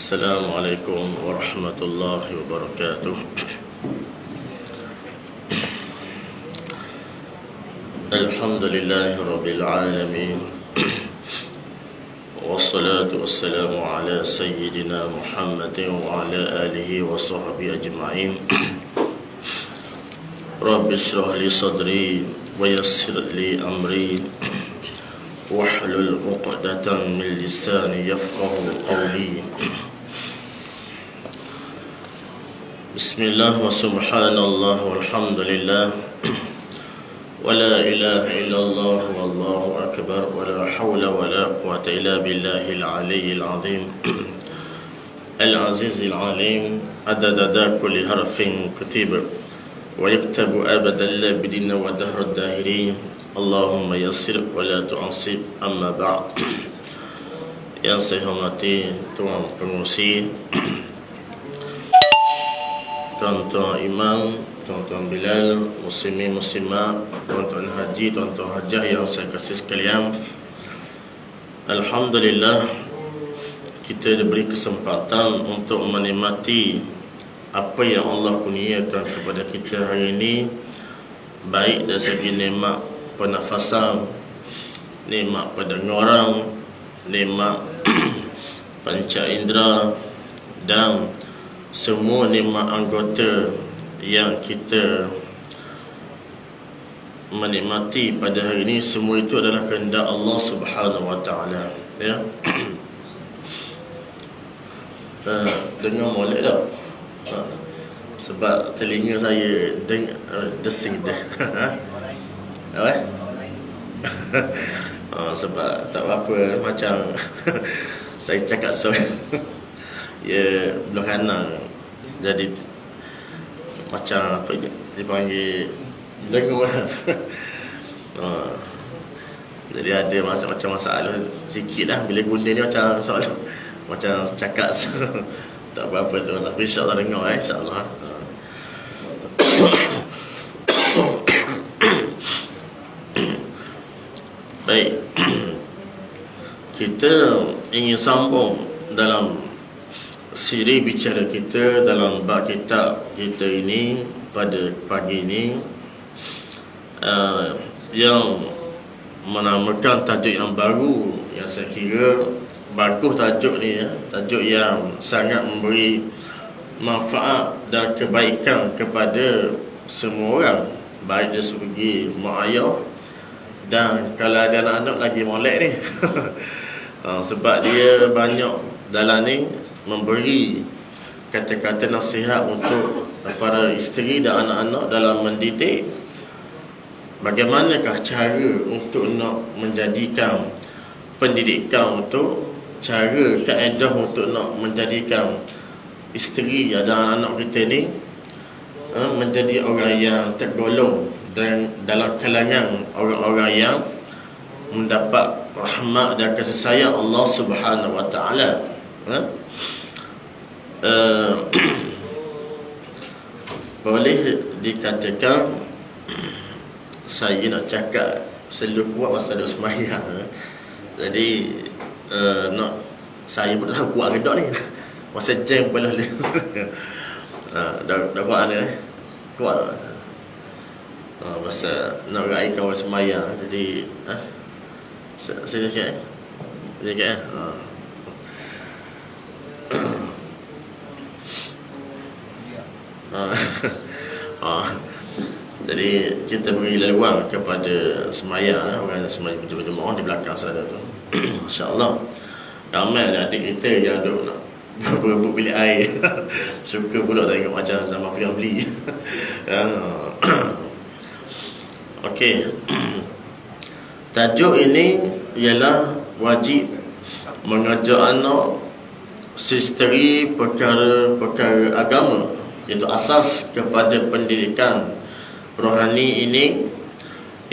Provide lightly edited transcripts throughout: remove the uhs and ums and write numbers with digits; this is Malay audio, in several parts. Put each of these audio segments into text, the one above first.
Assalamualaikum warahmatullahi wabarakatuh. Alhamdulillahi rabbil alamin. Wassalatu wassalamu ala sayyidina Muhammadin wa ala alihi wa sahbihi ajma'in. Rabbi shrah li sadri wa yassir li amri wahlul 'uqdatam min lisani yafqahu qawli. Bismillah wa subhanallah walhamdulillah wa la ilaha illallah wallahu akbar wa la hawla wa la quwwata illa billahil aliyyil azim al-azizil alim adada kulli harfin kutiba wa yaktabu abadan la bidina wa dahrad dahirin. Allahumma yassir wa la tu'ansib, amma ba'd. Yang saya hormati Tuan Pengurusi, Tuan-tuan Imam, Tuan-tuan Bilal, Muslimin Muslimat, Tuan-tuan Haji, Tuan-tuan Hajah yang saya kasih sekalian, Alhamdulillah, kita diberi kesempatan untuk menikmati apa yang Allah kurniakan kepada kita hari ini, baik dari segi nikmat pernafasan, nikmat pendengaran, nikmat panca indera, dan semua nikmat anggota yang kita menikmati pada hari ini. Semua itu adalah kehendak Allah Subhanahu wa taala, ya. Dengar molek tak? Sebab telinga saya desing dah. Sebab tak apa, macam saya cakap ya belah kanan, jadi macam apa dipanggil dengar. Jadi ada macam masalah sikit lah bila guna ni, macam soalan macam cakap tak apa-apa tu, tapi insyaAllah dengar, insyaAllah. Baik, kita ingin sambung dalam siri bicara kita dalam bab kitab kita ini pada pagi ini, yang menamakan tajuk yang baru, yang saya kira bagus tajuk ni, ya. Tajuk yang sangat memberi manfaat dan kebaikan kepada semua orang, baik dari segi mak ayah, dan kalau ada anak-anak lagi molek ni. Sebab dia banyak dalam ni memberi kata-kata nasihat untuk para isteri dan anak-anak dalam mendidik. Bagaimanakah cara untuk nak menjadikan pendidikan, untuk cara kaedah untuk nak menjadikan isteri dan anak kita ni menjadi orang yang tergolong dan dalam kalangan orang-orang yang mendapat rahmat dan kasih sayang Allah Subhanahu wa taala. Boleh dikatakan saya nak cakap selalu kuat pasal duk sembahyang. Jadi nak saya pun tak kuat gedak ni. Masa jam pula dah kuat ni, kuat. Masa nak raih kawan sembahyang. Jadi sini sikit, sikit. Jadi kita beri laluan kepada sembahyang, orang yang sembahyang berjemaah di belakang sana tu. Insya-Allah ramai adik kita yang duk nak berebut bilik air. Suka pula tengok macam zaman film beli. Okey. Tajuk ini ialah wajib mengajar anak sisteri perkara-perkara agama, iaitu asas kepada pendidikan rohani ini,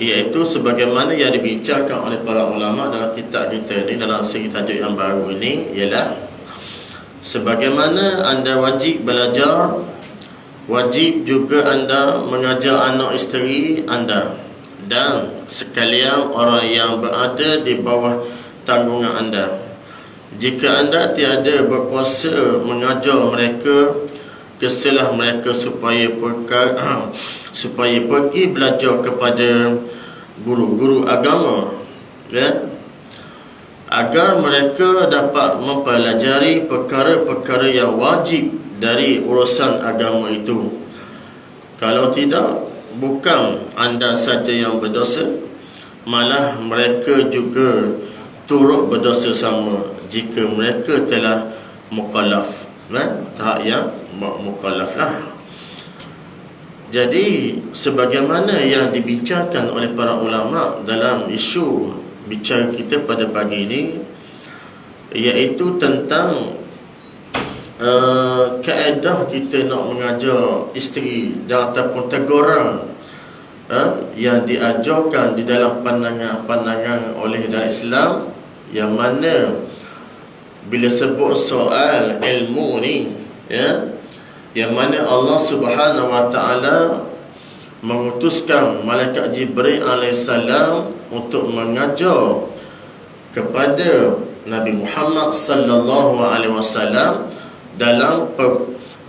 iaitu sebagaimana yang dibincangkan oleh para ulama dalam kitab kita ini, dalam siri tajuk yang baru ini, ialah sebagaimana anda wajib belajar, wajib juga anda mengajar anak isteri anda dan sekalian orang yang berada di bawah tanggungan anda. jika anda tiada berkuasa mengajar mereka, kesalahan mereka supaya pergi belajar kepada guru-guru agama, ya, agar mereka dapat mempelajari perkara-perkara yang wajib dari urusan agama itu. Kalau tidak, bukan anda saja yang berdosa, malah mereka juga turut berdosa sama jika mereka telah mukallaf, tahap yang mukallaf lah. Jadi sebagaimana yang dibincangkan oleh para ulama dalam isu bicara kita pada pagi ini, iaitu tentang kaedah kita nak mengajar isteri dan ataupun teguran yang diajarkan di dalam pandangan oleh dalam Islam, yang mana bila sebut soal ilmu ni, ya, yang mana Allah Subhanahu Wa Taala mengutuskan malaikat Jibril alaihissalam untuk mengajar kepada Nabi Muhammad sallallahu alaihi wasallam dalam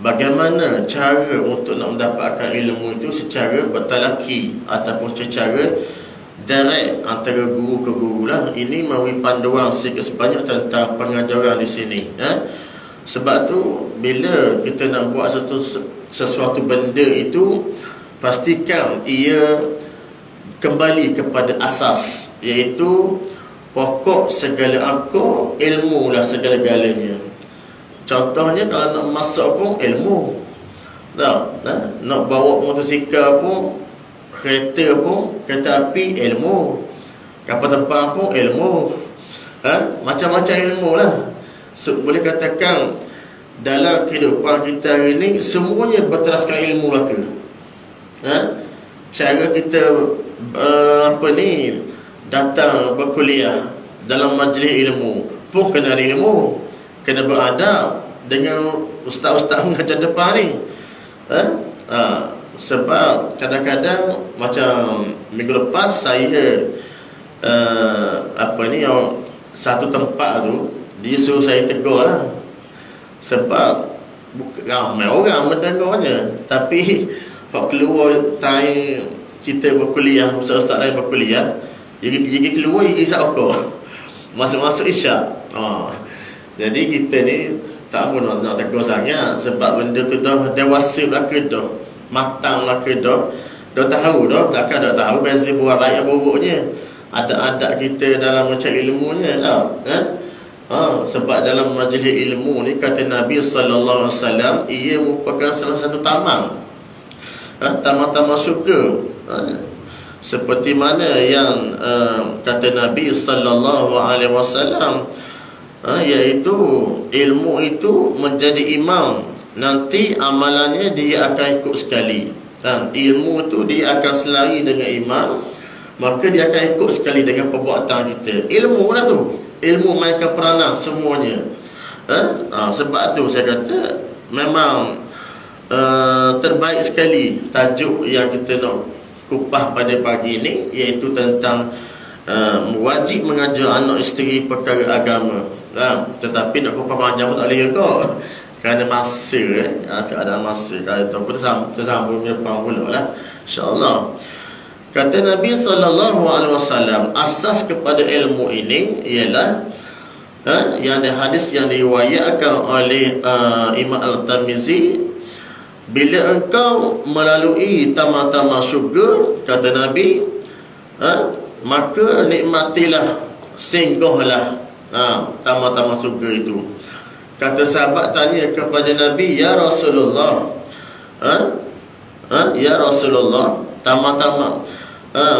bagaimana cara untuk nak mendapatkan ilmu itu secara bertalaki ataupun secara direct antara guru ke guru lah. Ini melalui panduan sikit sebanyak tentang pengajaran di sini, Sebab tu bila kita nak buat sesuatu benda itu, pastikan ia kembali kepada asas, iaitu pokok segala akar, ilmu lah segala-galanya. Contohnya kalau nak masak pun ilmu, nak bawa motosikal pun, kereta pun, kereta api ilmu, kapal terbang pun ilmu, macam-macam ilmu lah. Boleh katakan dalam kehidupan kita hari ni semuanya berteraskan ilmu lah ke. Cara kita datang berkuliah dalam majlis ilmu pun kena ada ilmu, kena beradab dengan ustaz-ustaz mengajar depan ni. Sebab kadang-kadang macam minggu lepas saya satu tempat tu dia suruh saya tegur lah, sebab ramai orang mendengarnya, tapi kalau keluar time kita berkuliah, ustaz-ustaz lain berkuliah, gigi keluar gigi sakor masuk-masuk isyak. Jadi kita ni tak mahu nak tegur sangat, sebab benda tu dah dewasa lah ke dah, matang lah ke dah tahu dah, takkan dah tahu beza buat baik buruknya, adab-adab kita dalam mencari ilmunya lah, sebab dalam majlis ilmu ni kata Nabi sallallahu alaihi wasallam, ia merupakan salah satu taman, taman-taman syurga, seperti mana yang kata Nabi sallallahu alaihi wasallam, iaitu ilmu itu menjadi imam, nanti amalannya dia akan ikut sekali. Ilmu itu dia akan selari dengan imam, maka dia akan ikut sekali dengan perbuatan kita. Ilmu lah tu, ilmu mainkan peranan semuanya. Sebab tu saya kata memang terbaik sekali tajuk yang kita nak kupas pada pagi ini, iaitu tentang wajib mengajar anak isteri perkara agama. Tetapi nak kupas panjang pun tak boleh kok, kerana masa, keadaan masa. Kalau itu pun tersambung depan pula lah, insyaAllah. Kata Nabi SAW, asas kepada ilmu ini ialah yang hadis yang diriwayatkan oleh Imam Al-Tirmizi, bila engkau melalui taman-taman syurga, kata Nabi, maka nikmatilah, singgahlah taman-taman syurga itu. Kata sahabat tanya kepada Nabi, ya Rasulullah, ya Rasulullah, taman-taman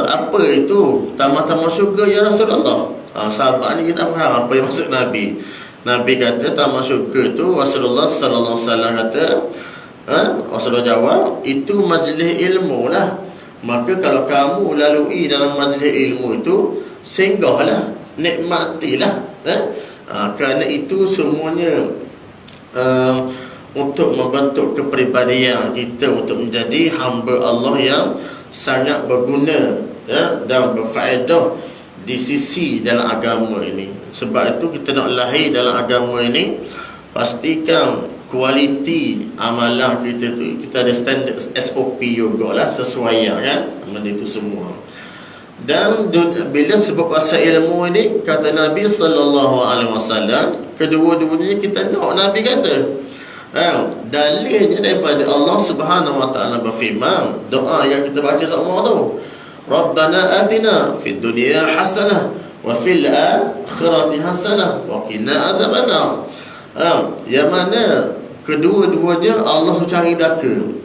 apa itu taman-taman syurga ya Rasulullah? Sahabat ni kita faham apa yang maksud Nabi. Nabi kata taman syurga itu, Rasulullah sallallahu alaihi wasallam kata, Rasulullah jawab, itu majlis ilmu lah. Maka kalau kamu lalui dalam majlis ilmu itu, singgahlah, nikmatilah. Kerana itu semuanya untuk membentuk kepribadian kita untuk menjadi hamba Allah yang sangat berguna, dan berfaedah di sisi dalam agama ini. Sebab itu kita nak lahir dalam agama ini, pastikan kualiti amalan kita tu kita ada standard SOP jugalah, sesuai kan benda itu semua. Dan bila sebab pasal ilmu ini, kata Nabi SAW, kedua-duanya kita nak. Nabi kata dalilnya daripada Allah Subhanahu Wa Taala berfirman, doa yang kita baca semua tu, Rabbana atina fid dunya hasanah wa fil akhirati hasanah wa qina adzabannar. Yang mana kedua-duanya Allah suruh cari daka.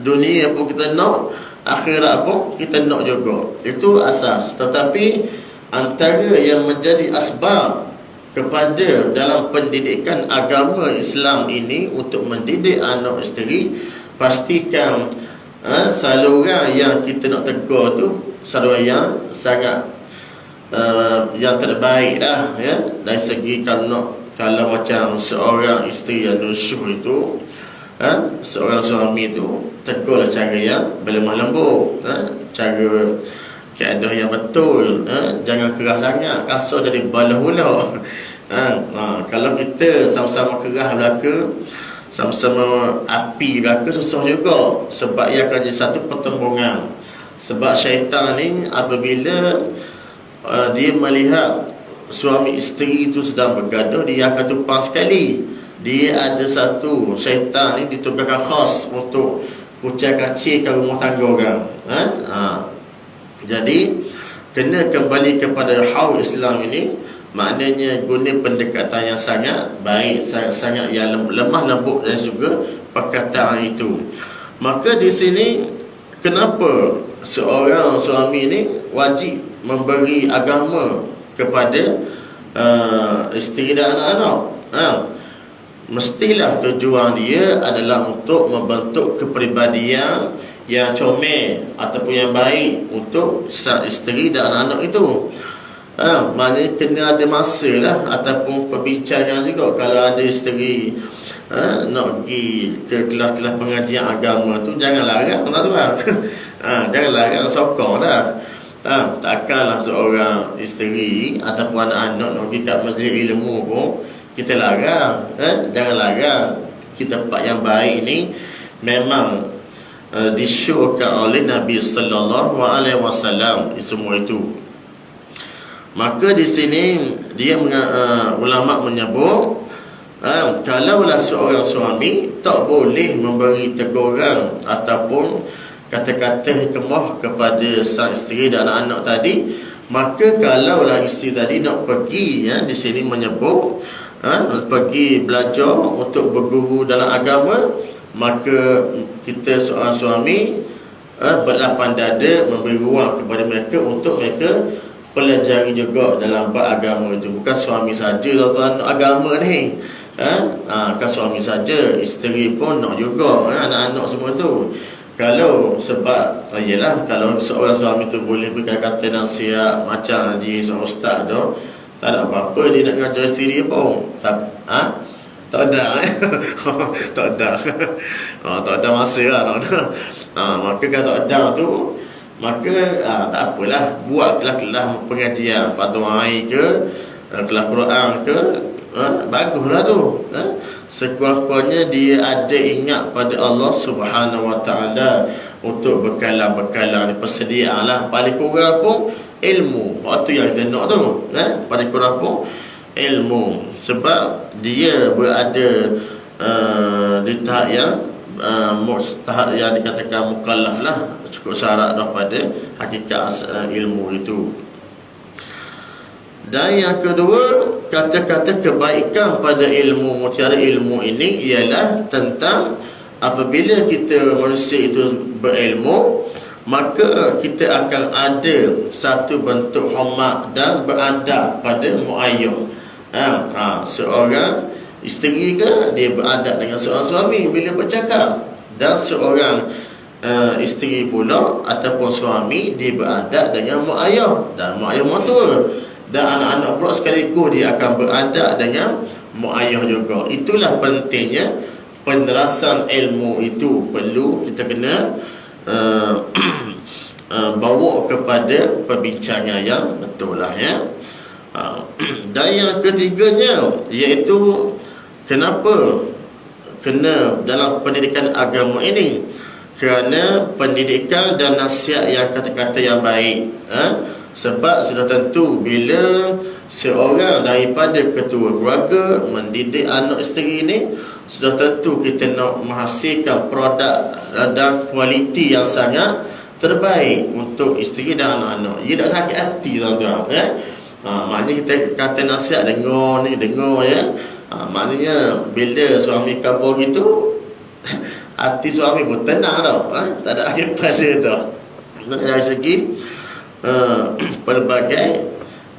Dunia pun kita nak, akhirat pun kita nak juga. Itu asas. Tetapi antara yang menjadi asbab kepada dalam pendidikan agama Islam ini untuk mendidik anak isteri, pastikan saluran yang kita nak tegur tu saluran yang sangat yang terbaik dah, ya. Dari segi kalau macam seorang isteri yang nusyuh itu, seorang suami itu tegurlah cara yang berlemah lembut, cara keadaan yang betul, jangan keras sangat, kasar jadi balah pula. Kalau kita sama-sama keras belaka, sama-sama api belaka, susah juga. Sebab ia akan jadi satu pertembungan. Sebab syaitan ni apabila dia melihat suami isteri itu sedang bergaduh, dia akan tumpang sekali. Dia ada satu syaitan ni ditugaskan khas untuk kucai kacirkan rumah tangga orang. Jadi kena kembali kepada haul Islam ini, maknanya guna pendekatan yang sangat baik, sangat yang lemah lembut dan juga perkataan itu. Maka di sini kenapa seorang suami ini wajib memberi agama kepada isteri dan anak-anak. Mestilah tujuan dia adalah untuk membentuk kepribadian yang comel ataupun yang baik untuk isteri dan anak-anak itu. Maknanya kena ada masa lah, ataupun perbincangan juga. Kalau ada isteri nak pergi ke kelas-kelas pengajian agama tu, jangan larang tuan-tuan. Jangan larang, sokong dah. Takkanlah seorang isteri ataupun anak-anak nak pergi kat majlis ilmu pun kita larang. Jangan larang. Kita tempat yang baik ni memang disyorkan oleh Nabi sallallahu alaihi wasallam semua itu. Maka di sini dia ulama menyebut, kalaulah seorang suami tak boleh memberi teguran ataupun kata-kata hikmah kepada sang isteri dan anak-anak tadi, maka kalaulah isteri tadi nak pergi, di sini menyebut pergi belajar untuk berguru dalam agama, maka kita seorang suami berlapang dada memberi ruang kepada mereka untuk mereka pelajari juga dalam bab agama itu. Bukan suami saja tuan-tuan agama ni, kan suami saja, isteri pun nak juga, anak-anak semua tu. Kalau sebab yelah, kalau seorang suami tu boleh berkata nasihat macam dia seorang ustaz tu, tak ada apa-apa dia nak ngajar isteri dia pun. Tak ada tak ada tak ada masa lah, tak ada. Maka kalau tak ada tu, maka tak apalah, buat kelas-kelas pengajian fardu ain ke, kelas Quran ke, baguslah tu. Sekurang-kurangnya dia ada ingat pada Allah Subhanahu Wa Taala untuk bekalan-bekalan persediaanlah. Paling kurang pun ilmu. Waktu yang kita nak tu, paling kurang pun ilmu. Sebab dia berada di tahap yang tahap yang dikatakan mukallaf lah, cukup syarat dah pada hakikat ilmu itu. Dan yang kedua, kata-kata kebaikan pada ilmu, mutiara ilmu ini ialah tentang apabila kita manusia itu berilmu, maka kita akan ada satu bentuk hormat dan beradab pada muayyah. Seorang isteri ke, dia beradab dengan seorang suami bila bercakap, dan seorang isteri pula ataupun suami dia beradab dengan mak ayah dan mak ayah mertua, dan anak-anak pula sekaligus dia akan beradab dengan mak ayah juga. Itulah pentingnya penerasan ilmu itu. Perlu kita kena bawa kepada perbincangan yang betul lah ya. Dan yang ketiganya iaitu kenapa kena dalam pendidikan agama ini, kerana pendidikan dan nasihat yang kata-kata yang baik. Sebab sudah tentu bila seorang daripada ketua keluarga mendidik anak isteri ini, sudah tentu kita nak menghasilkan produk dan kualiti yang sangat terbaik untuk isteri dan anak-anak. Ia tak sakit hati tuan-tuan ya. Maknanya kita kata nasihat dengar ya. Maknanya bila suami kabur gitu hati suami pun tenang tau. Tak ada akhir pada dah. Dari segi pelbagai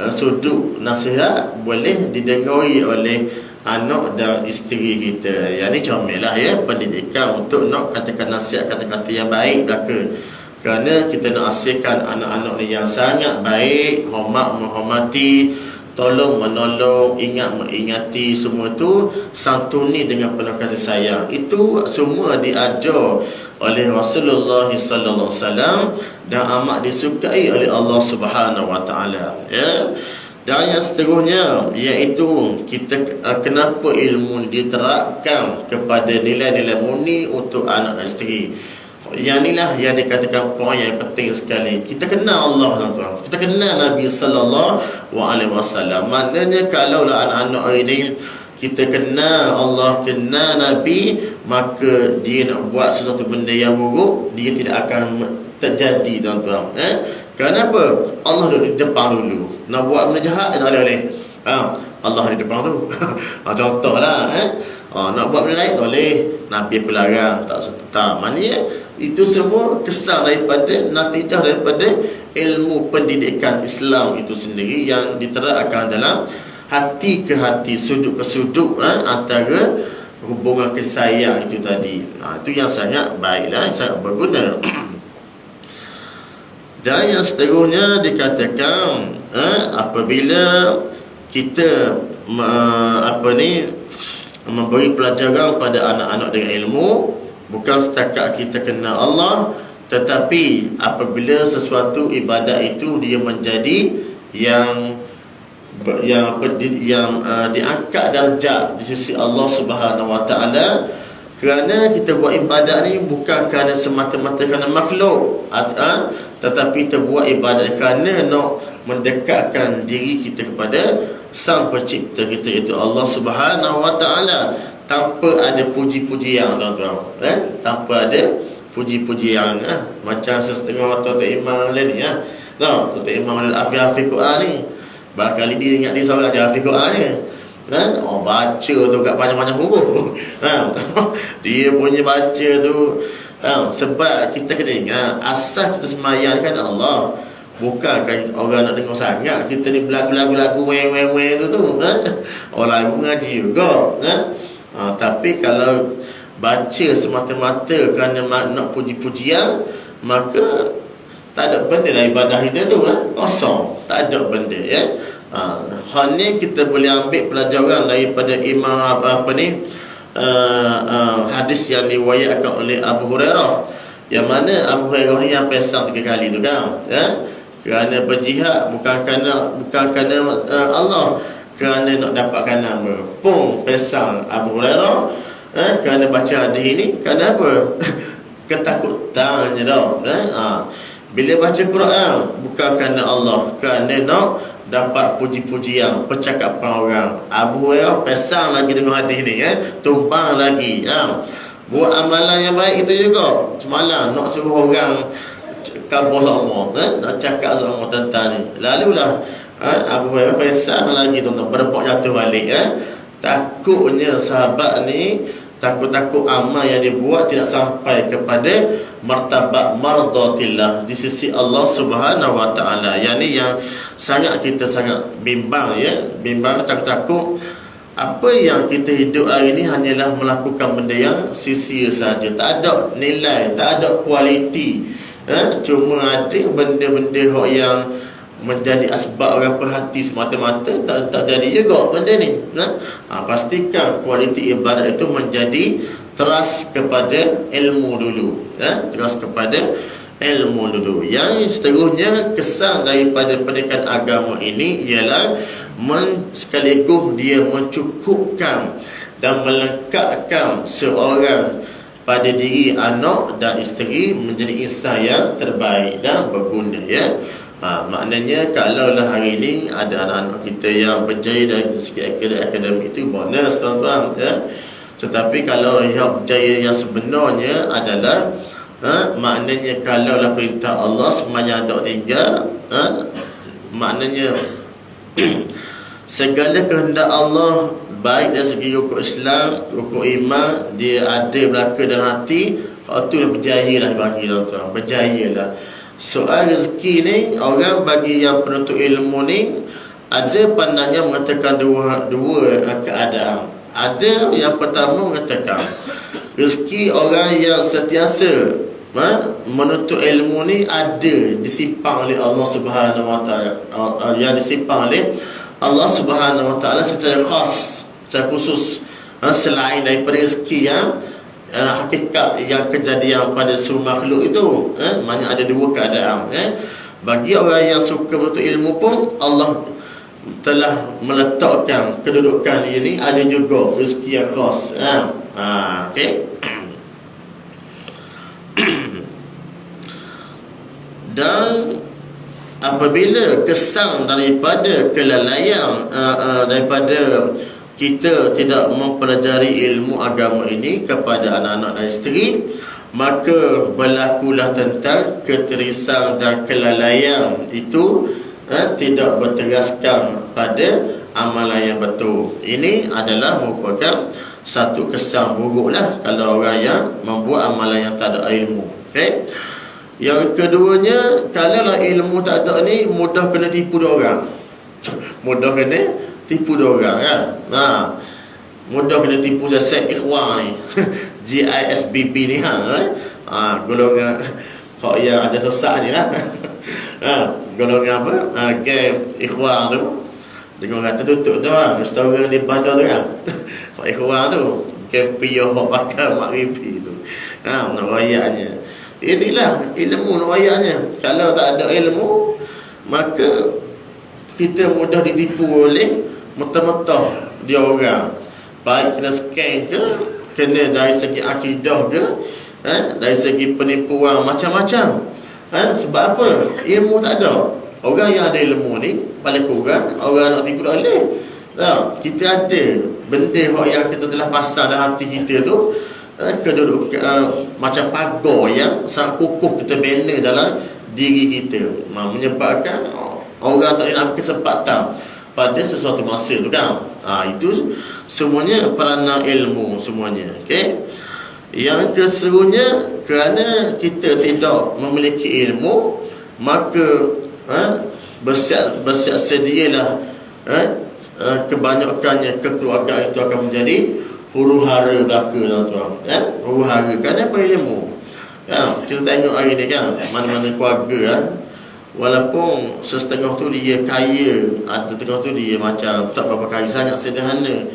sudut nasihat boleh didengari oleh anak dan isteri kita. Yang ni comel lah ya, pendidikan untuk nak katakan nasihat kata-kata yang baik belaka. Kerana kita nak hasilkan anak-anak ni yang sangat baik, hormat menghormati, tolong menolong, ingat mengingati, semua tu santuni dengan penuh kasih sayang. Itu semua diajar oleh Rasulullah sallallahu alaihi wasallam dan amat disukai oleh Allah Subhanahu wa taala ya. Dan yang seterusnya iaitu kita kenapa ilmu diterapkan kepada nilai-nilai murni untuk anak dan isteri. Yang inilah yang dikatakan poin yang penting sekali. Kita kenal Allah tuan-tuan. Kita kenal Nabi sallallahu alaihi wasallam. Maknanya kalaulah anak-anak hari ini kita kenal Allah, kenal Nabi, maka dia nak buat sesuatu benda yang buruk, dia tidak akan terjadi tuan-tuan. Kenapa? Allah duduk di depan dulu. Nak buat benda jahat tak boleh. Allah di depan tu. Contohlah nak buat benda lain tak boleh. Nabi pun larang, tak serta. Maknanya itu semua kesan daripada natijah daripada ilmu pendidikan Islam itu sendiri yang diterapkan dalam hati ke hati, sudut ke sudut antara hubungan kasih sayang itu tadi. Itu yang sangat baiklah, sangat berguna. Dan yang seterusnya dikatakan apabila kita memberi pelajaran pada anak-anak dengan ilmu, bukan setakat kita kenal Allah, tetapi apabila sesuatu ibadat itu dia menjadi yang diangkat darjat di sisi Allah Subhanahu wa taala, kerana kita buat ibadat ni bukan kerana semata-mata kerana makhluk, tetapi kita buat ibadat kerana nak mendekatkan diri kita kepada Sang Pencipta kita, iaitu Allah Subhanahu wa taala, tanpa ada puji-pujian tuan-tuan. Tanpa ada puji-pujian. Macam setengah Tuan Imam ni Tuan Imam al-Hafiz Quran ni, barangkali dia ingat dia seorang dia Hafiz Quran ni. Baca tu kat panjang-panjang huruf. Dia punya baca tu. Sebab kita kena ingat asal kita sembahyang kan Allah. Bukan kan orang nak dengar sangat kita ni lagu-lagu weh tu. Orang lain mengaji juga. Tapi kalau baca semata-mata kerana nak puji-pujian, maka tak ada benda dalam ibadah kita tu kosong, tak ada benda ya. Hal ni kita boleh ambil pelajaran daripada Imam hadis yang diriwayatkan oleh Abu Hurairah, yang mana Abu Hurairah ni yang pesang 3 kali tu kan kerana berjihad bukan kerana Allah, kerana nak dapatkan nama. Pesang Abu Hurairah kerana baca hadis ini. Kerana apa? Ketakutannya dah. Bila baca Quran bukan kerana Allah, kerana nak dapat puji-pujian, percakapan orang. Abu Hurairah pesang lagi dengan hadis ni tumpang lagi. Buat amalan yang baik itu juga. Semalam nak suruh orang kabur sama, nak cakap sama tentang ni. Lalulah Abu Hurairah pesang lagi tuan-tuan, berdebak jatuh balik. Takutnya sahabat ni takut-takut amal yang dia buat tidak sampai kepada martabat mardatillah di sisi Allah Subhanahu wa taala. Yang ni yang kita sangat bimbang bimbang, takut-takut apa yang kita hidup hari ni hanyalah melakukan benda yang sia-sia saja, tak ada nilai, tak ada kualiti. Cuma ada benda-benda yang menjadi asbab orang perhati semata-mata, tak jadi juga benda ni. Pastikan kualiti ibadat itu menjadi teras kepada ilmu dulu. Teras kepada ilmu dulu. Yang seterusnya, kesan daripada pendidikan agama ini ialah sekaligus dia mencukupkan dan melengkapkan seorang pada diri anak dan isteri menjadi insan yang terbaik dan berguna, ya. Maknanya kalaulah hari ini ada anak-anak kita yang berjaya dari segi akademik itu bonus, tuan-tuan, ya. Tetapi kalau yang berjaya yang sebenarnya adalah maknanya kalaulah perintah Allah semuanya ada tinggal, maknanya segala kehendak Allah baik dari segi rukun Islam, rukun iman, dia ada belaka dalam hati, itu dah berjaya lah bagi tuan-tuan, berjaya lah. Soal rezeki ni, orang bagi yang penuntut ilmu ni ada pandangnya mengatakan dua keadaan. Ada yang pertama mengatakan rezeki orang yang sentiasa menuntut ilmu ni ada disimpan oleh Allah Subhanahu Wa Taala, yang disimpan oleh Allah Subhanahu Wa Taala secara khas, secara khusus, selain daripada rezeki yang hakikat yang kejadian pada seluruh makhluk itu. Maknanya ada dua keadaan. Bagi orang yang suka menuntut ilmu pun Allah telah meletakkan kedudukan ini, ada juga rezeki yang khas. Okey. Dan apabila kesan daripada kelalaian daripada kita tidak mempelajari ilmu agama ini kepada anak-anak dan isteri, maka berlakulah tentang keterisan dan kelalaian itu tidak berteraskan pada amalan yang betul. Ini adalah merupakan satu kesan buruklah kalau orang yang membuat amalan yang tak ada ilmu. Okey. Yang keduanya, kalaulah ilmu tak ada ni, mudah kena tipu orang. Mudah kena tipu orang, kan? Mudah kena tipu saya ikhwan ni. GISBP ni, golongan hak yang ada sesak ni lah. Golongan apa? Game ikhwan tu. Dengan kata tutup tu lah. Restoran di bandar tu kan. Hak ikhwan tu. Game piyah hak bakar maghribi tu. Nak rayaknya. Inilah ilmu rayaknya. Kalau tak ada ilmu, maka kita mudah ditipu oleh mentah-mentah dia orang. Baik kena scam ke, kena dari segi akidah ke, dari segi penipuan macam-macam. Sebab apa? Ilmu tak ada. Orang yang ada ilmu ni paling kurang orang nak tipu oleh. Kita ada benda yang kita telah pasang dalam hati kita tu, keduduk macam pagar yang sangat kukuh kita bina dalam diri kita, menyebabkan orang tak nak kesempatan pada sesuatu masa tu, kan. Itu semuanya peranan ilmu semuanya. Okey. Yang keserunya, kerana kita tidak memiliki ilmu, maka bersiap sedialah kebanyakannya kekeluargaan itu akan menjadi huru-hara belaka, tuan-tuan. Huru-hara kerana apa? Ilmu. Kita tengok hari ni, kan, mana-mana keluarga, walaupun setengah tu dia kaya, ada setengah tu dia macam tak berapa kaya sangat, sederhana,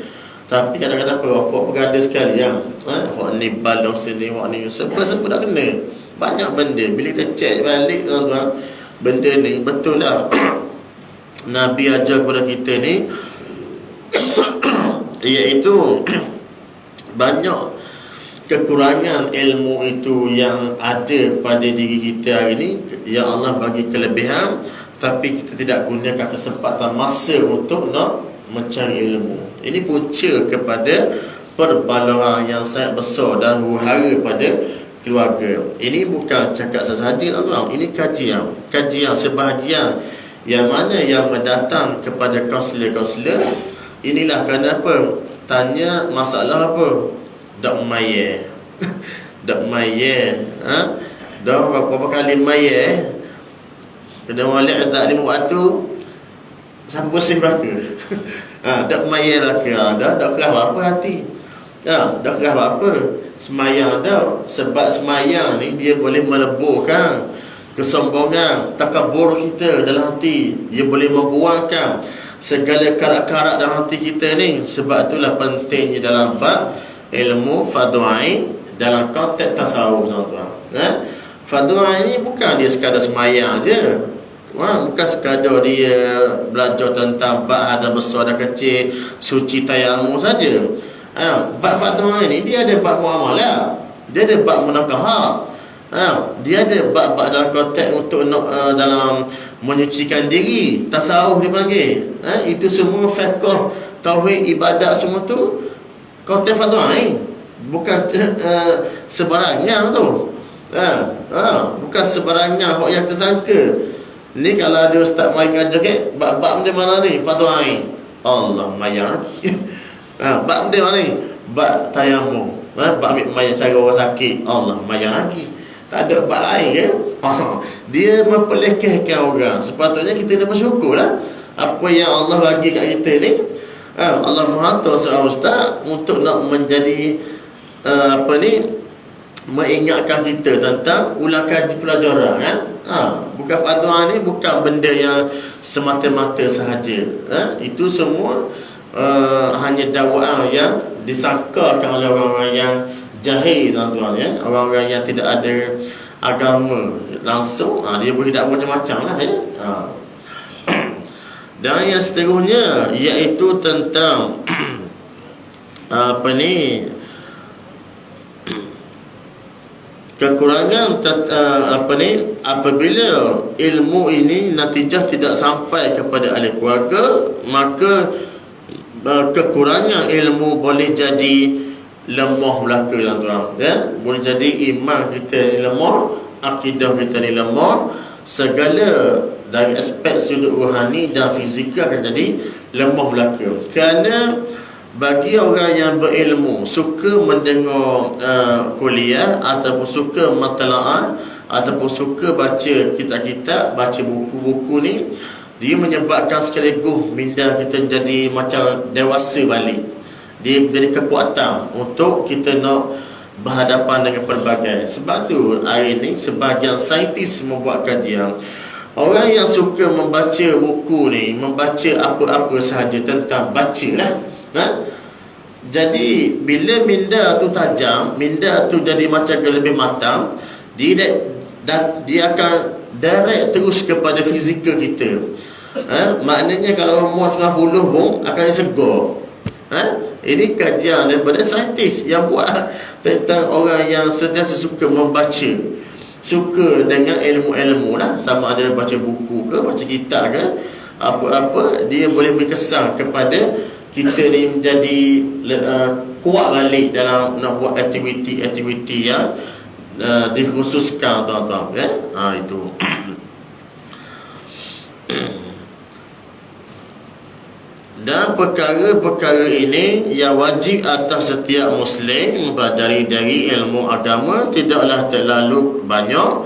tapi kadang-kadang apa berada sekali, kan. Hak ni balos sini, hak ni semua dah kena. Banyak benda. Bila kita cek balik, tuan-tuan, benda ni betul lah. Nabi ajar kepada kita ni iaitu banyak kekurangan ilmu itu yang ada pada diri kita hari ini, yang Allah bagi kelebihan, tapi kita tidak gunakan kesempatan masa untuk nak mencari ilmu. Ini punca kepada perbalahan yang sangat besar dan huru-hara pada keluarga. Ini bukan cakap sahaja, Allah. Ini kajian sebahagian yang mana yang mendatang kepada kaunselor-kaunselor. Inilah kenapa tanya masalah apa? Dak maye. Dak maye. Dah berapa kali maye? Kena molek tak ada waktu sampai bersih belaka. Dak maye belaka. Dak kerah apa hati. Dak kerah apa? Semayang dah. Sebab semayang ni dia boleh meleburkan kesombongan, takabur kita dalam hati. Dia boleh membuangkan segala karat-karat dalam hati kita ni. Sebab itulah pentingnya dalam bab ilmu fardu ain dalam konteks tasawuf, tuan-tuan. Fardu ain ni bukan dia sekadar semayang je. Bukan sekadar dia belajar tentang bab ada besar dan kecil, suci tayammum saja. Bab fardu ain ni dia ada bab muamalah, dia ada bab munakaha. Dia ada bab-bab dalam konteks untuk dalam menyucikan diri, tasawuf dia panggil. Itu semua fiqh, tauhid, ibadat semua tu konteks fardu ain. Bukan sebarangnya tu. Bukan sebarangnya apa yang tersangka. Ni kalau ada ustaz mai ngajar ke bab-bab dia mana ni? Fardu ain. Allah mayang. Bab dia mana ni? Bab tayammum. Bab ambil mayang cara orang sakit. Allah mayang lagi. Tak ada bab lain ke? Dia memperlekehkan orang. Sepatutnya kita dah bersyukur lah apa yang Allah bagi kat kita ni. Allah menghantar seorang ustaz untuk nak menjadi mengingatkan kita tentang ulang kaji pelajaran kan. Bukan fatwa ni bukan benda yang semata-mata sahaja. Itu semua hanya dakwaan yang disangkakan oleh orang-orang yang jahil, tuan-tuan ya. Orang-orang yang tidak ada agama langsung, dia boleh dakwah macam-macam lah ya. Dan yang seterusnya iaitu tentang kekurangan apabila ilmu ini natijah tidak sampai kepada ahli keluarga, maka kekurangan ilmu boleh jadi lemah belaka, tuan-tuan ya. Boleh jadi iman kita ni lemah, akidah kita ni lemah, segala dari aspek sudut rohani dan fizikal akan jadi lemah belaka. Kerana bagi orang yang berilmu, suka mendengar kuliah ataupun suka matlaah ataupun suka baca kitab-kitab, baca buku-buku ni, dia menyebabkan sekaligus minda kita jadi macam dewasa balik. Dia menjadi kekuatan untuk kita nak berhadapan dengan pelbagai. Sebab tu hari ni sebahagian saintis membuat kajian. Orang yang suka membaca buku ni, membaca apa-apa sahaja tentang baca lah. Jadi bila minda tu tajam, minda tu jadi macam lebih matang, dia akan direct terus kepada fizikal kita. Maknanya kalau umur 90 pun akan segar. Ini kajian daripada saintis yang buat tentang orang yang sentiasa suka membaca, suka dengan ilmu-ilmu lah, sama ada baca buku ke, baca kitab ke, apa-apa, dia boleh berkesan kepada kita ni menjadi kuat balik dalam nak buat aktiviti-aktiviti yang dikhususkan, tuan-tuan ya. Itu dan perkara-perkara ini yang wajib atas setiap Muslim mempelajari dari ilmu agama tidaklah terlalu banyak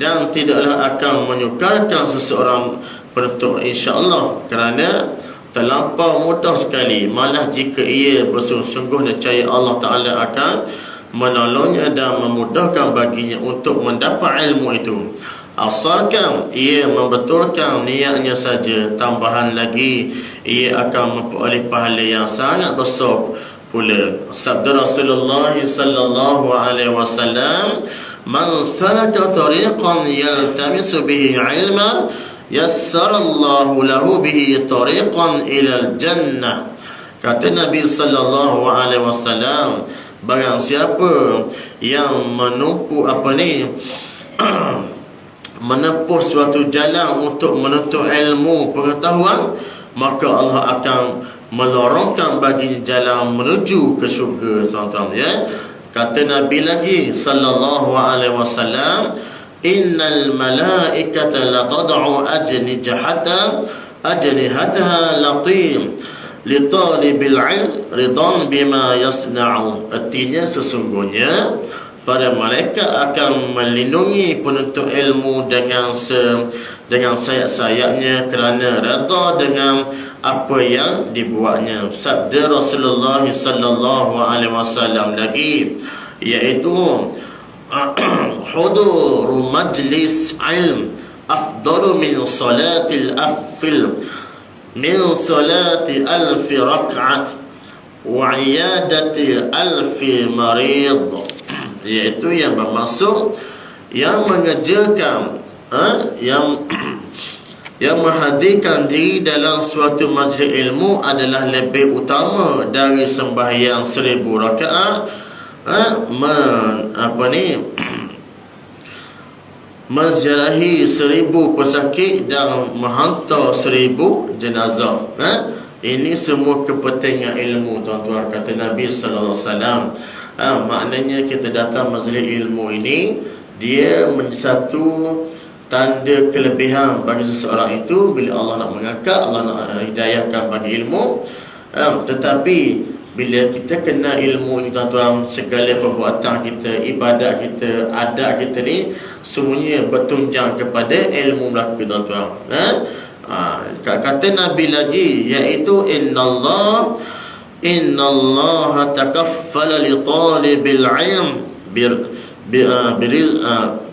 dan tidaklah akan menyukarkan seseorang penuntut insya-Allah, kerana terlampau mudah sekali. Malah jika ia bersungguh-sungguh nescaya Allah Ta'ala akan menolongnya dan memudahkan baginya untuk mendapat ilmu itu, asalkan ia membetulkan niatnya saja. Tambahan lagi, ia akan memperoleh pahala yang sangat besar pula. Sabda Rasulullah sallallahu alaihi wasallam, man salaka tariqan yaltamisu bihi ilma yassarallahu lahu bihi tariqan ilal jannah. Kata Nabi sallallahu alaihi wasallam, barang siapa yang menempuh suatu jalan untuk menuntut ilmu pengetahuan, maka Allah akan melorongkan baginya jalan menuju ke syurga, tuan-tuan ya. Kata Nabi lagi sallallahu alaihi wasallam, innal malaikata la tad'u ajnihataha latim li talibil ilm ridan bima yasna'u. Artinya sesungguhnya para malaikat akan melindungi penuntut ilmu dengan sayap-sayapnya kerana redha dengan apa yang dibuatnya. Sabda Rasulullah sallallahu alaihi wasallam lagi, iaitu hudur majlis ilm afdalu min salatil salati alfi rak'at wa iyadati alfi marid. Iaitu yang bermaksud yang mengerjakan yang yang menghadirkan diri dalam suatu majlis ilmu adalah lebih utama dari sembahyang 1000 rakaat menziarahi 1000 pesakit dan menghantar 1000 jenazah. Ini semua kepentingan ilmu, tuan-tuan, kata Nabi sallallahu alaihi wasallam. Maknanya kita datang majlis ilmu ini, dia menjadi satu tanda kelebihan bagi seseorang itu bila Allah nak mengangkat, Allah nak hidayahkan bagi ilmu. Tetapi bila kita kena ilmu ni, tuan-tuan, segala perbuatan kita, ibadat kita, adat kita ni semuanya bertunjang kepada ilmu belaka, tuan-tuan. Kata Nabi lagi, iaitu innallaha takaffala li talibil ilm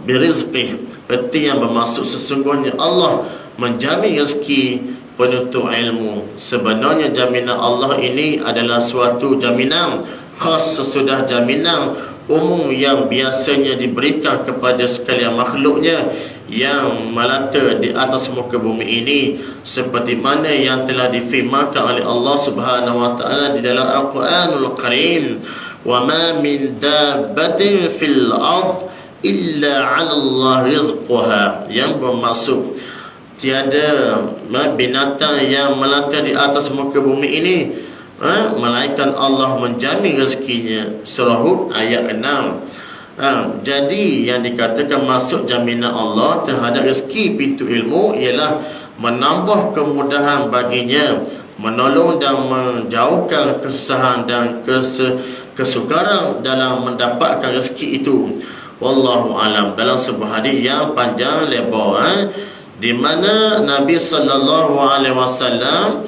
birizqih. Erti yang bermaksud sesungguhnya Allah menjamin rezeki penuntut ilmu. Sebenarnya jaminan Allah ini adalah suatu jaminan khas sesudah jaminan umum yang biasanya diberikan kepada sekalian makhluknya yang melata di atas muka bumi ini, seperti mana yang telah difirmankan oleh Allah Subhanahu wa taala di dalam Al-Quranul Karim, wa ma min dabbatin fil ard illa 'ala Allah rizquha, yang bermaksud tiada binatang yang melata di atas muka bumi ini melainkan Allah menjamin rezekinya. Surah Hud ayat 6. Jadi yang dikatakan masuk jaminan Allah terhadap rezeki pintu ilmu ialah menambah kemudahan baginya, menolong dan menjauhkan kesusahan dan kesukaran dalam mendapatkan rezeki itu. Wallahu alam. Dalam sebuah hadis yang panjang lebar di mana Nabi sallallahu alaihi wasallam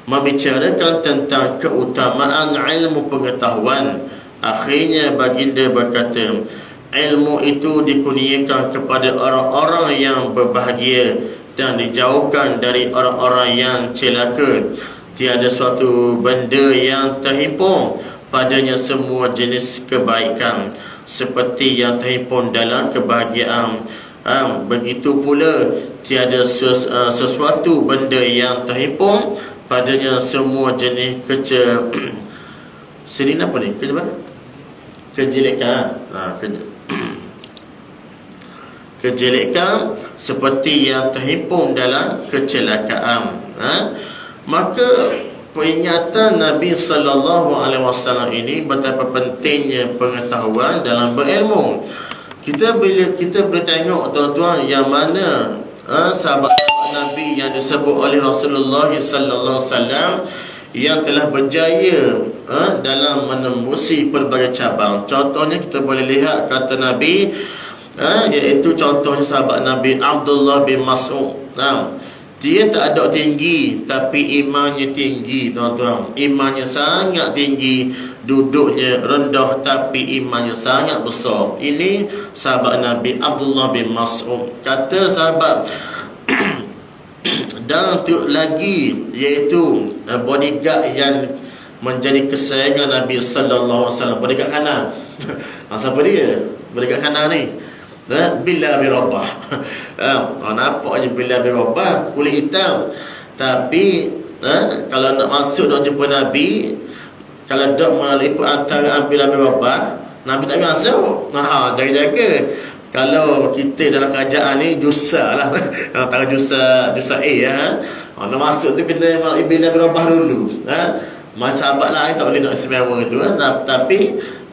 membicarakan tentang keutamaan ilmu pengetahuan. Akhirnya baginda berkata, ilmu itu dikurniakan kepada orang-orang yang berbahagia dan dijauhkan dari orang-orang yang celaka. Tiada suatu benda yang terhimpun padanya semua jenis kebaikan seperti yang terhimpun dalam kebahagiaan. Begitu pula tiada sesuatu benda yang terhimpun padanya semua jenis sini apa ni? Kejelekan. Kejelekan seperti yang terhimpun dalam kecelakaan. Maka peringatan Nabi sallallahu alaihi wasallam ini betapa pentingnya pengetahuan dalam berilmu. Bila kita boleh tengok, tuan-tuan, yang mana sahabat-sahabat Nabi yang disebut oleh Rasulullah sallallahu alaihi wasallam yang telah berjaya dalam menembusi pelbagai cabang. Contohnya kita boleh lihat kata Nabi, iaitu contohnya sahabat Nabi Abdullah bin Mas'ud. Dia tak ada tinggi tapi imannya tinggi, tuan-tuan. Imannya sangat tinggi, duduknya rendah tapi imannya sangat besar. Ini sahabat Nabi Abdullah bin Mas'ud. Kata sahabat dan lagi iaitu bodyguard yang menjadi kesayangan Nabi sallallahu alaihi wasallam, bodyguard kanan. Siapa dia? Bodyguard kanan ni Bilal bin Rabah. Nampak je Bilal bin Rabah, kulit hitam. Tapi kalau nak masuk nak jumpa Nabi, kalau dok melalui perantaraan Bilal bin Rabah, Nabi tak masuk. Jaga-jaga. Kalau kita dalam kerajaan ni jusa lah. Antara jusa A nak masuk tu kena melalui Bilal bin Rabah dulu. Sahabat lain tak boleh nak istimewa itu. Tapi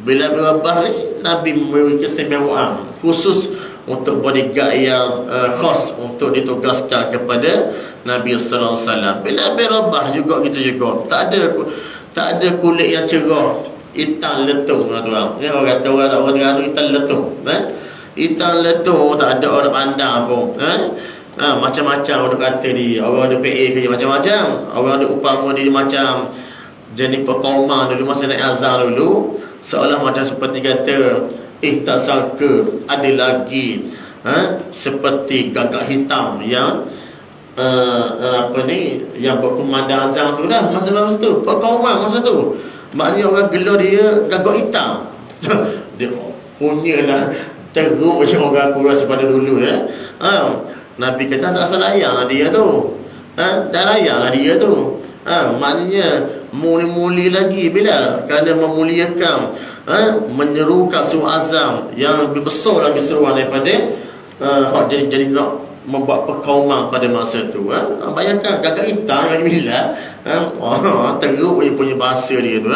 Bilal bin Rabah ni Nabi memberi keistimewaan khusus untuk bodyguard yang khas untuk ditugaskan kepada Nabi sallallahu alaihi wasallam. Bilal bin Rabah juga gitu juga. Tak ada kulit yang cerah, hitam letung, tuan-tuan. Ni orang kata orang Terengganu hitam letung. Hitam letung, tak ada orang pandang pun. Macam-macam orang kata dia. Orang ada PA kerja macam-macam. Orang ada upama dia macam jenis perkauman dulu masa naik azhar dulu, seolah macam seperti kata tak sangka ada lagi seperti gagak hitam yang yang berkumandang azhar tu dah masa tu perkauman masa tu. Maknanya orang gelar dia gagak hitam. Dia punyalah teruk macam orang Quraisy pada dulu ya. Nabi kata asal layaklah dia tu. Dah layaklah dia tu. Maknanya muli-muli lagi bila kerana memuliakan, menyerukan suruh azam yang lebih besar lagi seruan daripada jadi nak membuat perkauman pada masa tu. Bayangkan gagak hitam yang bila teruk punya bahasa dia tu.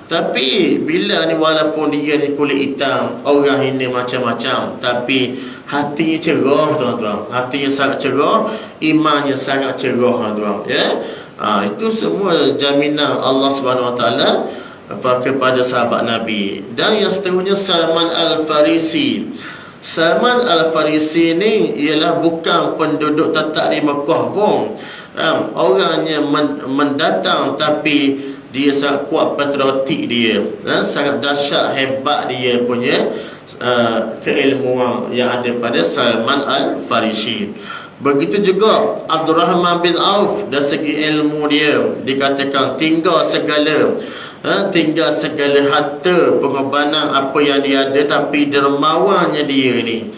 Tapi bila ni walaupun dia ni kulit hitam, orang ini macam-macam, tapi hatinya cerah tuan-tuan. Hatinya sangat cerah, imannya sangat cerah tuan-tuan ya. Itu semua jaminan Allah Subhanahu Wa Taala kepada sahabat Nabi. Dan yang seterusnya Salman Al-Farisi. Salman Al-Farisi ni ialah bukan penduduk tetap di Mekah pun. Orangnya mendatang tapi dia sangat kuat patriotik dia, sangat dahsyat hebat dia punya keilmuan yang ada pada Salman Al-Farisi. Begitu juga Abdul Rahman bin Auf, dari segi ilmu dia dikatakan tinggal segala harta pengorbanan apa yang dia ada, tapi dermawannya dia ni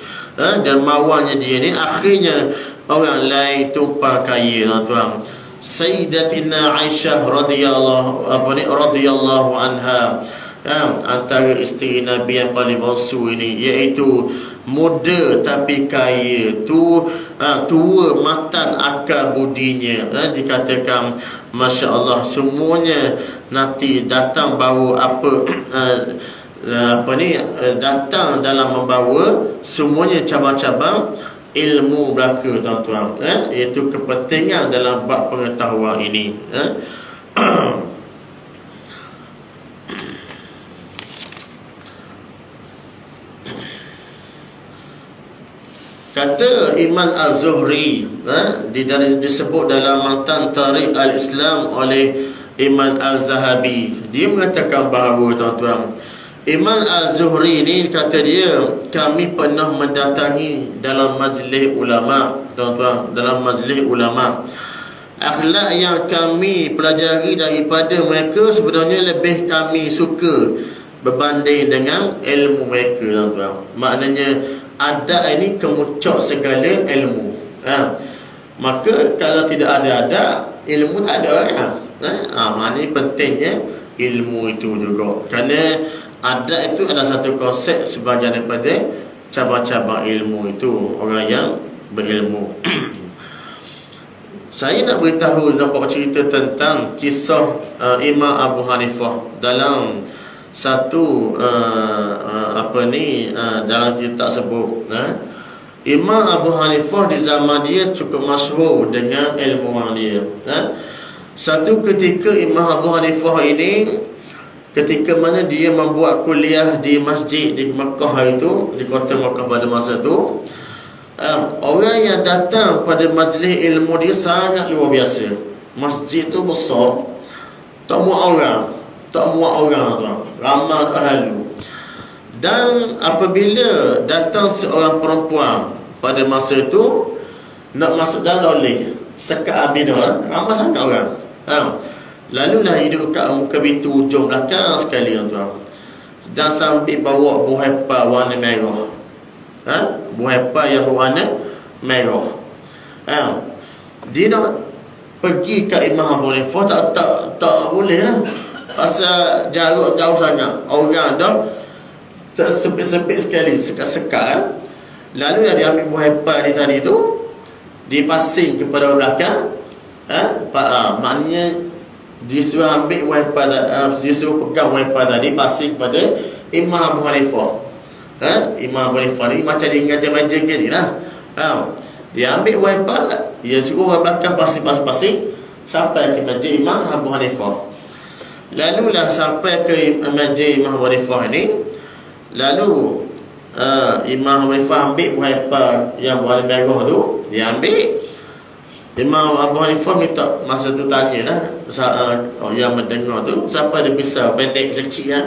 akhirnya orang lain tumpah kaya tuan-tuan. Sayyidatina Aisyah radhiyallahu anha, antara isteri Nabi yang paling bongsu ini, iaitu muda tapi kaya, tua matan akal budinya. Dikatakan Masya Allah, semuanya nanti datang bawa datang dalam membawa semuanya cabang-cabang ilmu belaka tuan-tuan, iaitu kepentingan dalam bab pengetahuan ini. Kata Imam Az-Zuhri, disebut dalam Matan Tarikh Al-Islam oleh Imam Al-Zahabi, dia mengatakan bahawa tuan-tuan, Imam Az-Zuhri ni kata dia, kami pernah mendatangi dalam majlis ulama tuan-tuan, dalam majlis ulama. Akhlak yang kami pelajari daripada mereka sebenarnya lebih kami suka berbanding dengan ilmu mereka tuan-tuan. Maknanya adab ini kemuncak segala ilmu. Maka kalau tidak ada adab, ilmu tak ada kan. Maknanya pentingnya ilmu itu juga, kerana adab itu adalah satu konsep sebahagian daripada cabang-cabang ilmu itu, orang yang berilmu. Saya nak beritahu, nak bawa cerita tentang kisah Imam Abu Hanifah dalam satu dalam kitab sebut. Imam Abu Hanifah di zaman dia cukup masyhur dengan ilmuwan dia. Satu ketika Imam Abu Hanifah ini, ketika mana dia membuat kuliah di masjid di Mekah itu, di kota Mekah pada masa itu, orang yang datang pada majlis ilmu dia sangat luar biasa. Masjid tu besar, tak muat orang, ramai lalu. Dan apabila datang seorang perempuan pada masa itu nak masuk dalam loleh, sekat habis dah lah, ramai sangat orang. Lalulah hidup kat muka pintu ujung belakang sekali tuan. Dan sambil bawa buah apel warna merah. Buah apel yang berwarna merah. Dia nak pergi ke Imam Abu Hanifah tak boleh lah. Pasal jarak jauh sangat. Orang dah tersepit-sepit sekali, sekat-sekat. Lalu dia ambil buah apel ni tadi tu, dipasing kepada belakang. Maknanya dia suruh ambil wiper, dia suruh pegang wiper tadi, pasing pada Imam Abu Hanifah. Imam Abu Hanifah ni macam dia ngajar meja gini lah. Dia ambil wiper, dia suruh orang belakang pasing sampai ke meja Imam Abu Hanifah. Lalulah sampai ke meja Imam Abu Hanifah ni, lalu Imam Abu Hanifah ambil wiper yang warna merah tu, dia ambil. Imam Abu Hanifah minta masa tu tanyalah yang mendengar tu, siapa ada pisau pendek kecil kan,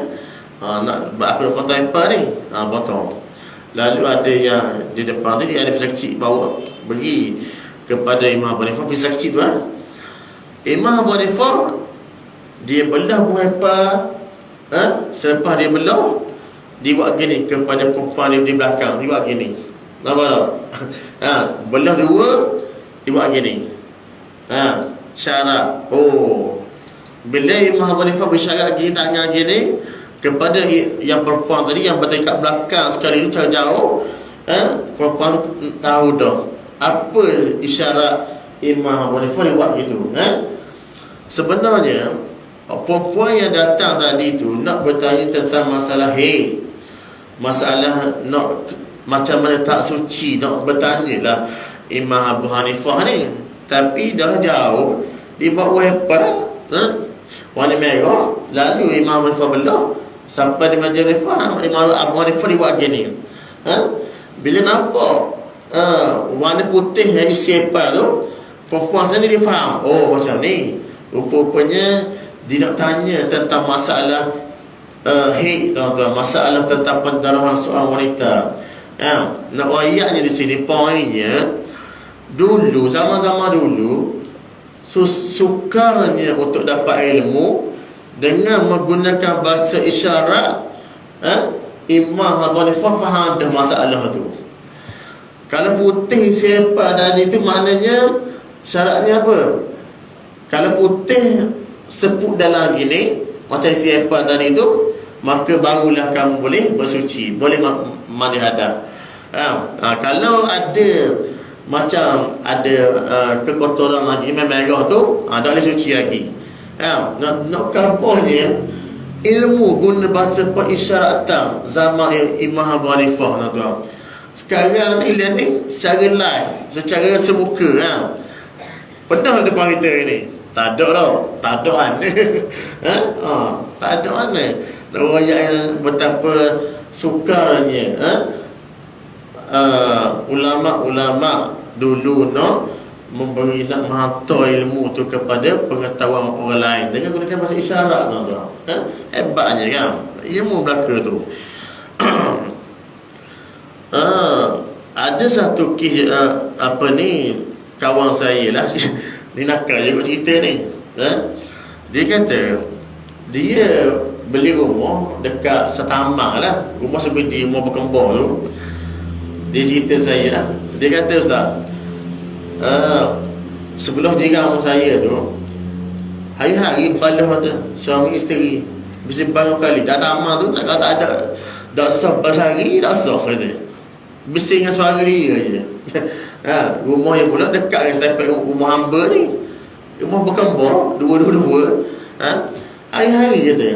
nak buat apa nak potong apel ni, potong. Lalu ada yang di depan tu, dia ada pisau kecil, bawa beri kepada Imam Abu Hanifah pisau kecil tu lah. Imam Abu Hanifah dia belah buah apel. Selepas dia belah, dia buat gini kepada perempuan di belakang, dia buat gini. Nampak tak? Belah dua, dia buat gini. Syarat. Bila Imam Abu Hanifah bersyarat gini, tangan gini kepada yang perempuan tadi yang berada kat belakang sekali itu jauh, perempuan tahu dah apa isyarat Imam Abu Hanifah dia buat gitu. Sebenarnya perempuan yang datang tadi tu nak bertanya tentang masalah haid, masalah nak macam mana tak suci, nak bertanya lah Imam Abu Hanifah ni. Tapi dah jauh, dia bawa weapon, warna merah. Lalu Imam Abu Hanifah belah sampai di majlis Hanifah. Imam Abu Hanifah dia buat gini. Bila nampak warna putih yang isi weapon tu, perempuan sini dia faham, oh macam ni. Rupanya dia nak tanya tentang masalah haid, masalah tentang pendarahan seorang wanita. Nak ayatnya di sini poinnya, dulu zaman-zaman dulu sukarnya untuk dapat ilmu dengan menggunakan bahasa isyarat. Imam Abu Hanifah faham dah masalah tu. Kalau putih siapa tadi tu maknanya syaratnya apa? Kalau putih seput dalam gini macam siapa tadi tu, maka barulah kamu boleh bersuci, boleh mandi hadas. Kalau ada macam ada kekotoran lagi merah tu, tak boleh suci lagi. Nak kabarnya ilmu guna bahasa pengisyaratan zaman Imam Abu Hanifah, tuan. Sekarang ni secara live, secara semuka. Pernah depan kita ni? Tak ada tau. Tak ada kan? Tak ada kan? Rakyat yang betapa sukarnya ulama-ulama dulu memberi, nak menghantar ilmu tu kepada pengetahuan orang lain dengan gunakan bahasa isyarat, tuan-tuan. Hebatnya kan ilmu Melaka tu. Ada satu kawan saya lah, dia nakal je kot cerita ni. Dia kata dia beli rumah dekat Setamang lah, rumah seperti rumah berkembar tu. Dia cerita saya lah, dia kata, Ustaz, sebelah jiran saya tu hari-hari balah tu suami isteri mesti banyak kali dah tamat tu, tak ada, dah sah hari dah sah kata, bising dengan suara dia je. Rumah yang pula dekat dengan setapak rumah hamba ni, rumah berkembar dua-dua. Hari-hari kata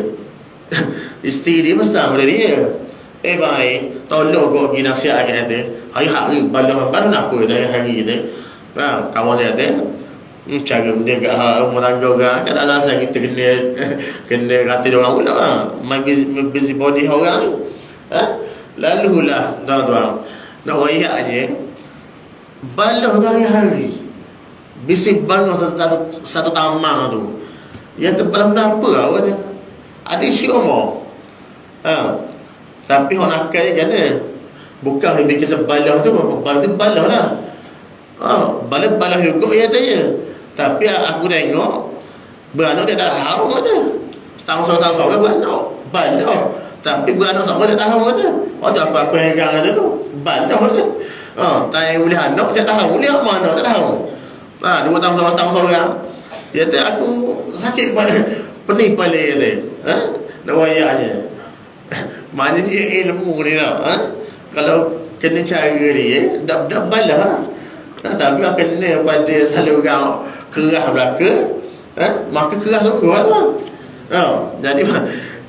isteri dia besar pada dia, baik, tolong kau pergi nasihat kata, hari-hari balah apa dah hari kata. Kawan saya kata, cara benda kat rumah tangga orang kan tak rasa kita kena kata dia orang pula, main busy body orang tu. Lalulah tuan-tuan, nak rayaknya balah tu hari-hari bising bangun satu tamang tu. Yang terbalah kenapa awak ni? Ada isi umur. Tapi orang nakal je kan, bukan dia bikin sebalah tu, balah tu balah lah. Balah juga ya tanya. Tapi aku tengok beranak dia tak tahu ada. Setahun kan beranak balah. Tapi beranak sama dia tak tahu ada. Ada apa-apa yang ada tu balah ada. Tanya boleh anak tak tahu, boleh mana tak tahu. 2 tahun seorang. Dia kata aku sakit pening kepala kata. Nak wayaknya. Maknanya ilmu ni lah. Kalau kena cara dia dah balah lah. Tapi kena pada salah orang keras belaka, maka keras sungguh lah. Jadi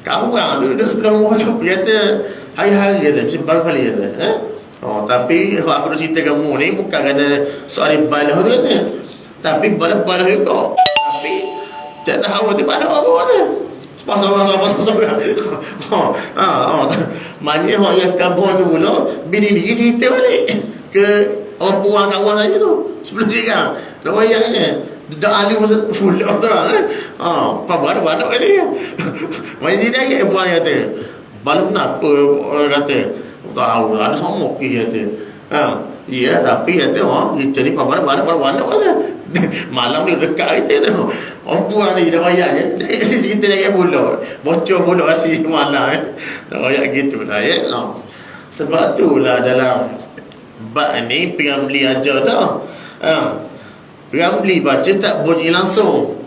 kawan tu duduk sebelah rumah tu, dia kata hari-hari kata, mesti baru kali kata. Tapi kalau aku dah cerita kamu ni bukan kerana soal balah tu kata, tapi balah juga. Tapi tak tahu dia balah apa kata. Seorang. Maknanya orang yang kampung tu pula bini dia cerita balik ke orang buang kawan saja tu sebelum jiran. Nak wayangnya dah ahli masa pula tu apa badak kata dia. Macam dia buang kata balu kenapa, orang kata tak tahu ada sama okey kata. Ya, tapi kata kita ni mana lah. Malam ni dekat kita tu. Orang buang ni dah bayar je. Kita lagi mulut. Bocor mulut asyik mana dah bayar gitu dah ya. Sebab tu lah dalam bab ni Piramli ajar dah. Piramli baca tak bunyi langsung.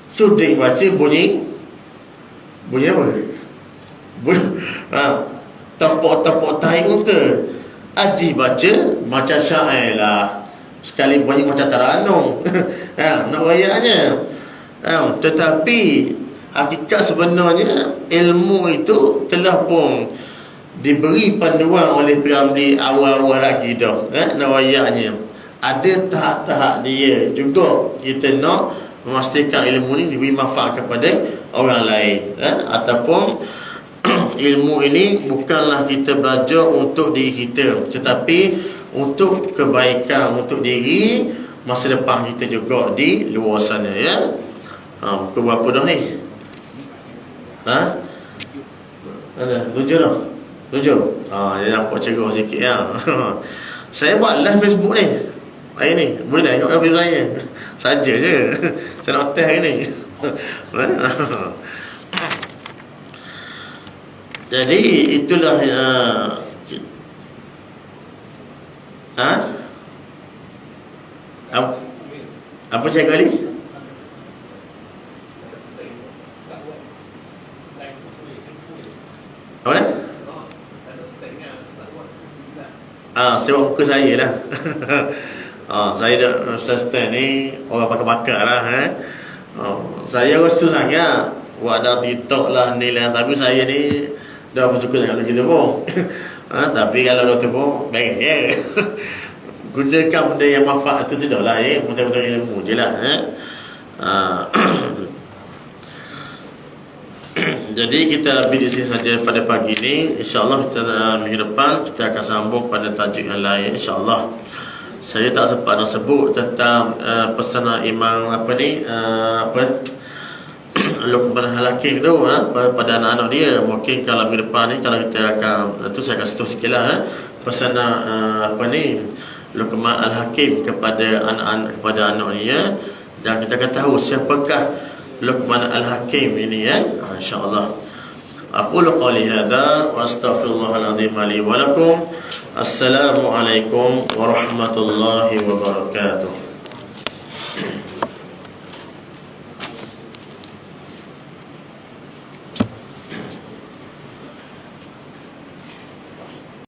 Suding baca bunyi apa? Tepuk-tepuk tahi unta. Aji baca macam syair lah. Sekali bunyi macam taranung. Nak rayaknya. Tetapi hakikat sebenarnya ilmu itu telah pun diberi panduan oleh Piramli awal-awal lagi dah. Nak rayaknya. Ada tahap-tahap dia juga. Kita nak memastikan ilmu ni diberi manfaat kepada orang lain. Ataupun ilmu ini bukanlah kita belajar untuk diri kita, tetapi untuk kebaikan untuk diri masa depan kita juga di luar sana ya. Muka berapa dah ni? Ada 7 dah. 7. Dia nampak cerah sikit ya. Saya buat live Facebook ni hari ni. Boleh tengok video saya. Saja je. Saya nak test hari ni. Jadi itulah apa cakap kali? Apa ni? Saya buat muka saya lah. Saya dah sustain ni orang pakar-pakar lah. Saya rasa sangat buat dah TikTok lah ni lah. Tapi saya ni dah bersuka dengan kita pun. Tapi kalau doktor pun baik ya. Gunakan benda yang manfaat tu sudah lah ya. Betul-betul ilmu je lah. Jadi kita habis di sini saja pada pagi ni. InsyaAllah kita minggu depan kita akan sambung pada tajuk yang lain InsyaAllah. Saya tak sempat nak sebut tentang pesanan Imam Luqman Al-Hakim tu pada anak-anak dia. Mungkin kalau minggu depan ni kalau kita akan tu saya akan sentuh sikit lah pesanan Luqman Al-Hakim kepada anak dia. Dan kita akan tahu siapakah Luqman Al-Hakim ini ya. InsyaAllah. Aqulu qali hadza wa astaghfirullahal azim li wa lakum. Assalamualaikum warahmatullahi wabarakatuh.